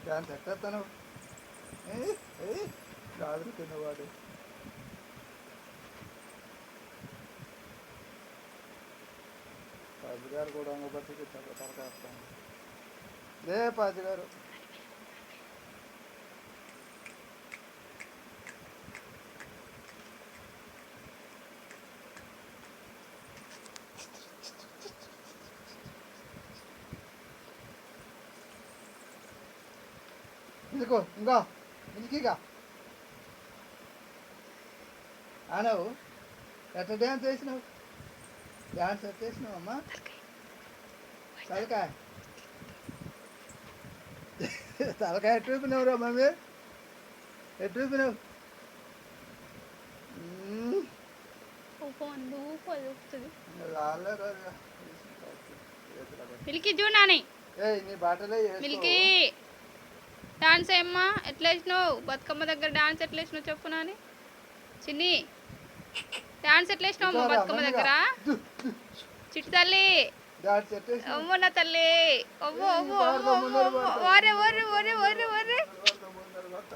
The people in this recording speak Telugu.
డాన్స్ ఎట్టేస్తాను రాదు తిన్నవాడు. పాజిగారు కూడా అంగబట్టి తలకేస్తాను. లే పాజిగారు ఇందుకో ఇంకా ఇందుకీగా ఆనవు ఎట్లా డ్యాన్స్ వేసినావు? డ్యాన్స్ ఎట్లా వేసినావు అమ్మా? తలకాయ తలకాయ ఎట్టు చూపినావురా మమ్మీ? ఎట్టు చూపినావు? మిల్కీ చూడని నీ బాటలే మిల్కీ డాన్స్ ఏమ్మా ఎట్లా వేసినావు? బతుకమ్మ దగ్గర డాన్స్ ఎట్లా వేసినావు చెప్పు నాని. చిన్ని డాన్స్ ఎట్లా వేసినావు అమ్మ బతుకమ్మ దగ్గర? చిట్టు తల్లి అమ్మో నా తల్లి, అమ్మో అమ్మో అమ్మో అమ్మో, ఓరే ఓరే ఓరే ఓరే ఓరే